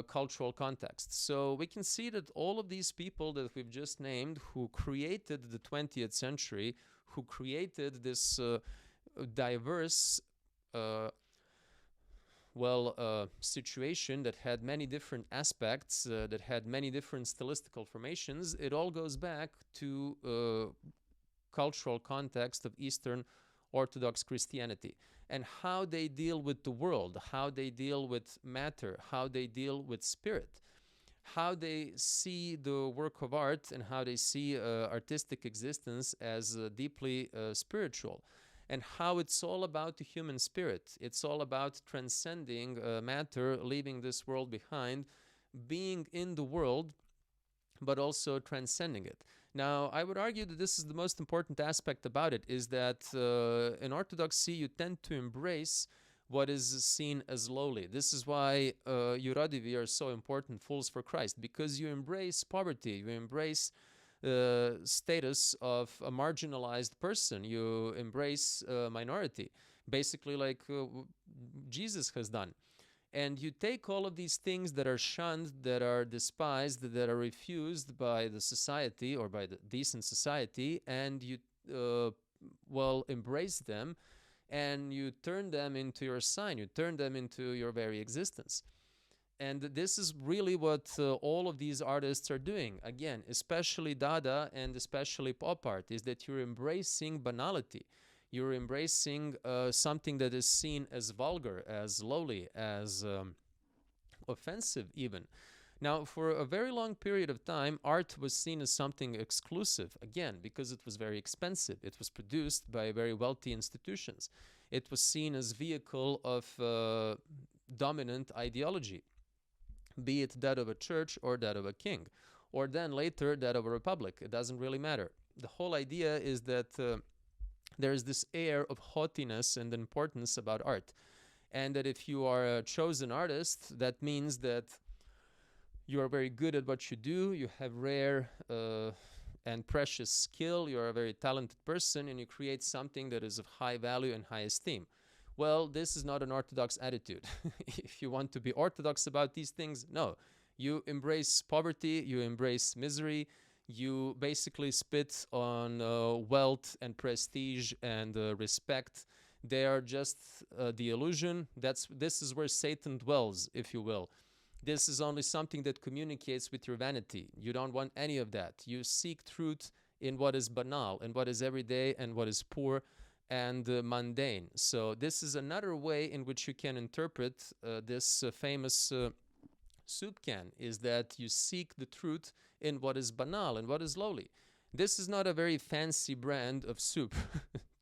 cultural context. So we can see that all of these people that we've just named who created the 20th century, who created this diverse situation that had many different aspects, that had many different stylistical formations, it all goes back to cultural context of Eastern Orthodox Christianity and how they deal with the world, how they deal with matter, how they deal with spirit, how they see the work of art and how they see artistic existence as deeply spiritual, and how it's all about the human spirit. It's all about transcending matter, leaving this world behind, being in the world, but also transcending it. Now, I would argue that this is the most important aspect about it, is that in Orthodoxy, you tend to embrace what is seen as lowly. This is why Juradivi are so important, fools for Christ, because you embrace poverty, you embrace status of a marginalized person, you embrace minority, basically like Jesus has done. And you take all of these things that are shunned, that are despised, that are refused by the society or by the decent society, and you, embrace them, and you turn them into your sign, you turn them into your very existence. And this is really what all of these artists are doing. Again, especially Dada and especially pop art, is that you're embracing banality. You're embracing something that is seen as vulgar, as lowly, as offensive even. Now, for a very long period of time, art was seen as something exclusive, again, because it was very expensive. It was produced by very wealthy institutions. It was seen as vehicle of dominant ideology, be it that of a church or that of a king, or then later that of a republic. It doesn't really matter. The whole idea is that There is this air of haughtiness and importance about art. And that if you are a chosen artist, that means that you are very good at what you do, you have rare and precious skill, you're a very talented person, and you create something that is of high value and high esteem. Well, this is not an Orthodox attitude. If you want to be Orthodox about these things, no. You embrace poverty, you embrace misery, you basically spit on wealth and prestige and respect. They are just the illusion. This is where Satan dwells, if you will. This is only something that communicates with your vanity. You don't want any of that. You seek truth in what is banal, in what is everyday, and what is poor and mundane. So this is another way in which you can interpret this famous soup can, is that you seek the truth in what is banal and what is lowly. This is not a very fancy brand of soup,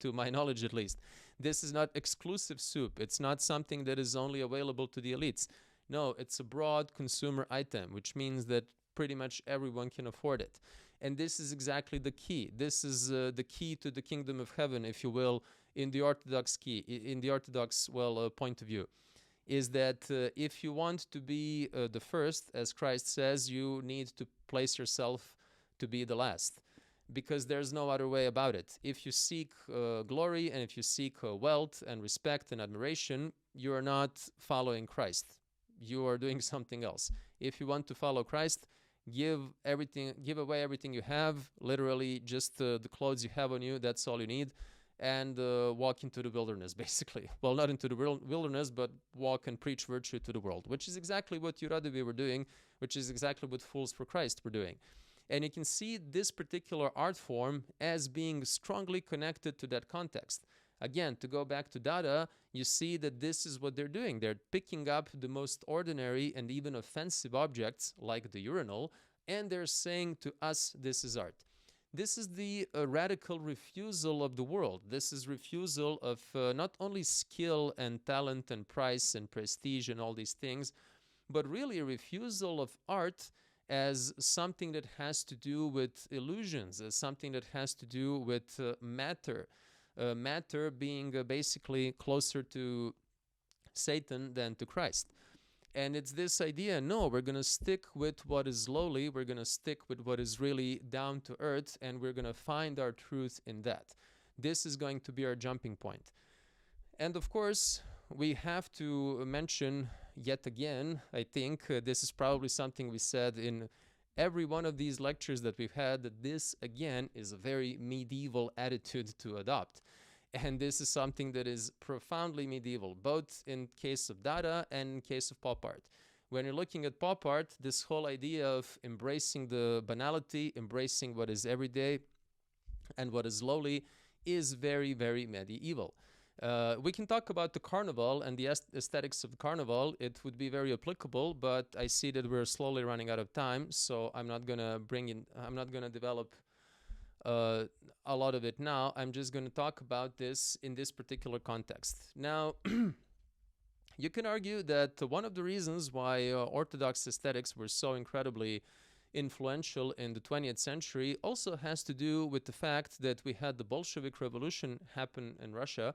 to my knowledge at least. This is not exclusive soup. It's not something that is only available to the elites. No, it's a broad consumer item, which means that pretty much everyone can afford it. And this is exactly the key. This is the key to the kingdom of heaven, if you will, in the Orthodox point of view, is that if you want to be the first, as Christ says, you need to place yourself to be the last, because there's no other way about it. If you seek glory and if you seek wealth and respect and admiration, you are not following Christ. You are doing something else. If you want to follow Christ, give away everything you have, literally just the clothes you have on you, that's all you need, and walk into the wilderness, basically. Well, not into the wilderness, but walk and preach virtue to the world, which is exactly what Uradovi were doing, which is exactly what Fools for Christ were doing. And you can see this particular art form as being strongly connected to that context. Again, to go back to Dada, you see that this is what they're doing. They're picking up the most ordinary and even offensive objects, like the urinal, and they're saying to us, this is art. This is the radical refusal of the world. This is refusal of not only skill and talent and price and prestige and all these things, but really a refusal of art as something that has to do with illusions, as something that has to do with matter. Matter being basically closer to Satan than to Christ. And it's this idea, no, we're going to stick with what is lowly, we're going to stick with what is really down to earth, and we're going to find our truth in that. This is going to be our jumping point. And of course, we have to mention yet again, I think, this is probably something we said in every one of these lectures that we've had, that this, again, is a very medieval attitude to adopt. And this is something that is profoundly medieval, both in case of Dada and in case of pop art. When you're looking at pop art, this whole idea of embracing the banality, embracing what is everyday and what is lowly, is very, very medieval. We can talk about the carnival and the aesthetics of the carnival. It would be very applicable, but I see that we're slowly running out of time, so I'm not gonna develop a lot of it now. I'm just going to talk about this in this particular context. Now, you can argue that one of the reasons why Orthodox aesthetics were so incredibly influential in the 20th century also has to do with the fact that we had the Bolshevik Revolution happen in Russia,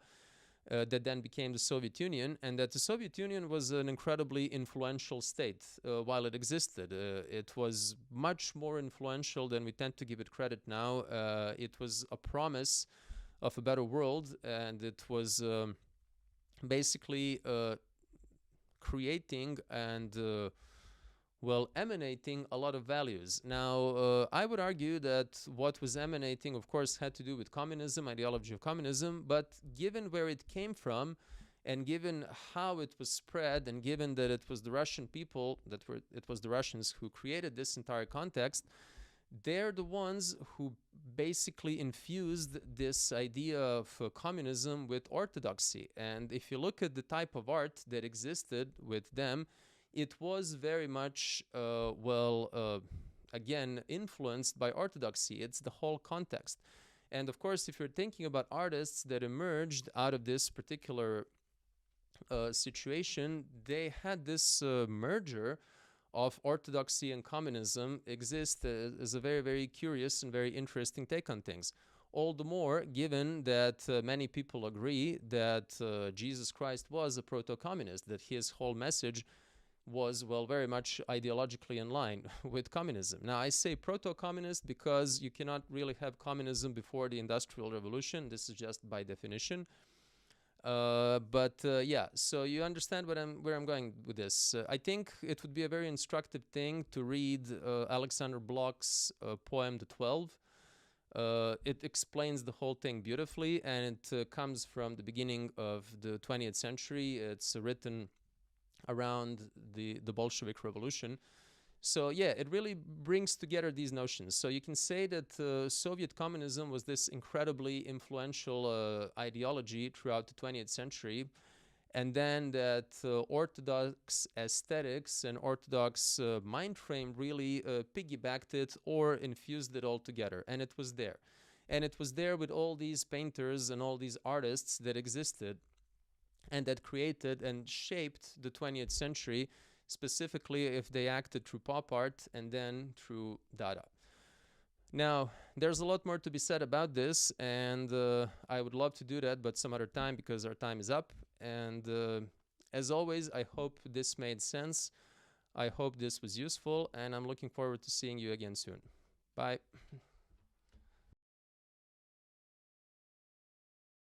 that then became the Soviet Union, and that the Soviet Union was an incredibly influential state while it existed. It was much more influential than we tend to give it credit now. It was a promise of a better world, and it was basically creating and emanating a lot of values. Now, I would argue that what was emanating, of course, had to do with communism, ideology of communism, but given where it came from, and given how it was spread, and given that it was the Russian people, it was the Russians who created this entire context, they're the ones who basically infused this idea of communism with orthodoxy. And if you look at the type of art that existed with them, it was very much, again, influenced by orthodoxy. It's the whole context. And of course, if you're thinking about artists that emerged out of this particular situation, they had this merger of orthodoxy and communism exist as a very, very curious and very interesting take on things. All the more given that many people agree that Jesus Christ was a proto-communist, that his whole message was, well, very much ideologically in line with communism. Now, I say proto-communist because you cannot really have communism before the Industrial Revolution. This is just by definition. But yeah, so you understand where I'm going with this. I think it would be a very instructive thing to read Alexander Bloch's poem "The 12." It explains the whole thing beautifully, and it comes from the beginning of the 20th century. It's written around the Bolshevik Revolution. So yeah, it really brings together these notions. So you can say that Soviet communism was this incredibly influential ideology throughout the 20th century, and then that Orthodox aesthetics and Orthodox mind frame really piggybacked it or infused it all together, and it was there. And it was there with all these painters and all these artists that existed and that created and shaped the 20th century, specifically if they acted through pop art and then through Dada. Now, there's a lot more to be said about this, and I would love to do that, but some other time because our time is up. And as always, I hope this made sense. I hope this was useful, and I'm looking forward to seeing you again soon. Bye.